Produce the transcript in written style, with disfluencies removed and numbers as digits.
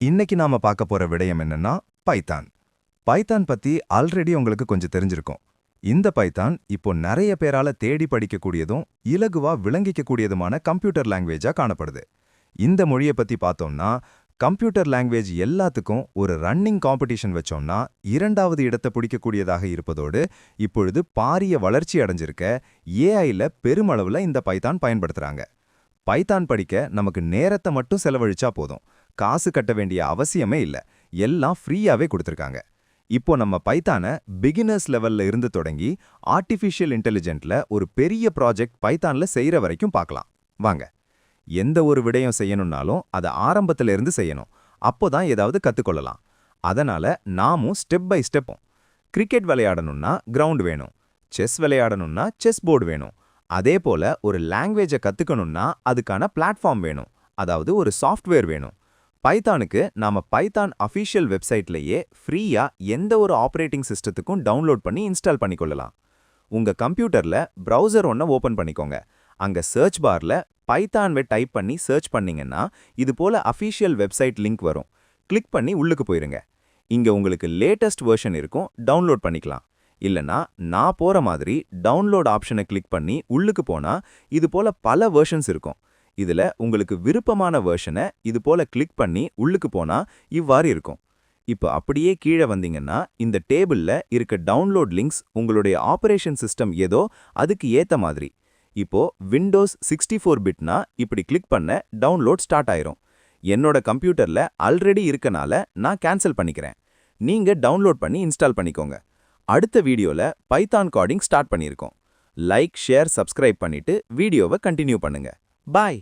இன்னைக்கு நாம பார்க்க போற விடயம் என்னன்னா பைத்தான். பைத்தான் பத்தி ஆல்ரெடி உங்களுக்கு கொஞ்சம் தெரிஞ்சிருக்கும். இந்த பைத்தான் இப்போ நிறைய பேரால தேடி படிக்கக்கூடியதும் இலகுவா விளங்கிக்கக்கூடியதுமான கம்ப்யூட்டர் லாங்குவேஜா காணப்படுது. இந்த மொழியை பத்தி பார்த்தோம்னா கம்ப்யூட்டர் லாங்குவேஜ் எல்லாத்துக்கும் ஒரு ரன்னிங் காம்படிஷன் வச்சோம்னா இரண்டாவது இடத்தை பிடிக்கக்கூடியதாக இருப்பதோடு இப்பொழுது பாரிய வளர்ச்சி அடைஞ்சிருக்க ஏஐல பெருமளவுல இந்த பைத்தான் பயன்படுத்துறாங்க. பைத்தான் படிக்க நமக்கு நேரத்தை மட்டும் செலவழிச்சா போதும். காசு கட்ட வேண்டிய அவசியமே இல்ல. எல்லாம் ஃப்ரீயாவே கொடுத்திருக்காங்க. இப்போ நம்ம பைத்தான பிகினர்ஸ் லெவல்ல இருந்து தொடங்கி ஆர்டிஃபிஷியல் இன்டெலிஜென்ட்ல ஒரு பெரிய ப்ராஜெக்ட் பைத்தான்ல செய்யற வரைக்கும் பார்க்கலாம். வாங்க. எந்த ஒரு விடயம் செய்யணும்னாலும் அதை ஆரம்பத்துல இருந்து செய்யணும். அப்போதான் ஏதாவது கத்துக்கொள்ளலாம். அதனால நாமும் ஸ்டெப் பை ஸ்டெப்பும். கிரிக்கெட் விளையாடணும்னா கிரவுண்ட் வேணும். செஸ் விளையாடணும்னா செஸ் போர்டு வேணும். அதே போல ஒரு லாங்குவேஜை கத்துக்கணும்னா அதுக்கான பிளாட்ஃபார்ம் வேணும். அதாவது ஒரு சாஃப்ட்வேர் வேணும். பைத்தானுக்கு நாம பைத்தான் அஃபிஷியல் வெப்சைட்லயே ஃப்ரீயா எந்த ஒரு ஆப்பரேட்டிங் சிஸ்டத்துக்கும் டவுன்லோட் பண்ணி இன்ஸ்டால் பண்ணிக்கொள்ளலாம். உங்க கம்ப்யூட்டர்ல பிரவுசர் ஒன்ன ஓபன் பண்ணிக்கோங்க. அங்க சர்ச் பார்ல பைத்தான்வை டைப் பண்ணி சர்ச் பண்ணீங்கன்னா இது போல அஃபிஷியல் வெப்சைட் லிங்க் வரும். கிளிக் பண்ணி உள்ளுக்கு போயிருங்க. இங்க உங்களுக்கு லேட்டஸ்ட் வெர்ஷன் இருக்கும், டவுன்லோட் பண்ணிக்கலாம். இல்லனா நான் போற மாதிரி டவுன்லோட் ஆப்ஷனை கிளிக் பண்ணி உள்ளுக்கு போனா இது போல பல வெர்ஷன்ஸ் இருக்கும். இதுல உங்களுக்கு விருப்பமான வெர்ஷனை இது போல கிளிக் பண்ணி உள்ளுக்கு போனா இவ்வாறு இருக்கும். இப்போ அப்படியே கீழே வந்தீங்கன்னா இந்த டேபிள்ல இருக்க டவுன்லோட் லிங்க்ஸ் உங்களுடைய ஆபரேஷன் சிஸ்டம் ஏதோ அதுக்கு ஏத்த மாதிரி. இப்போ விண்டோஸ் 64 பிட்னா இப்படி கிளிக் பண்ண டவுன்லோட் ஸ்டார்ட் ஆயிரும். என்னோட கம்ப்யூட்டர்ல ஆல்ரெடி இருக்கனால நான் கேன்சல் பண்ணிக்கிறேன். நீங்க டவுன்லோட் பண்ணி இன்ஸ்டால் பண்ணிக்கோங்க. அடுத்த வீடியோல பைத்தான் கோடிங் ஸ்டார்ட் பண்ணியிருக்கோம். லைக், ஷேர், சப்ஸ்கிரைப் பண்ணிட்டு வீடியோவை கண்டினியூ பண்ணுங்க. பாய்.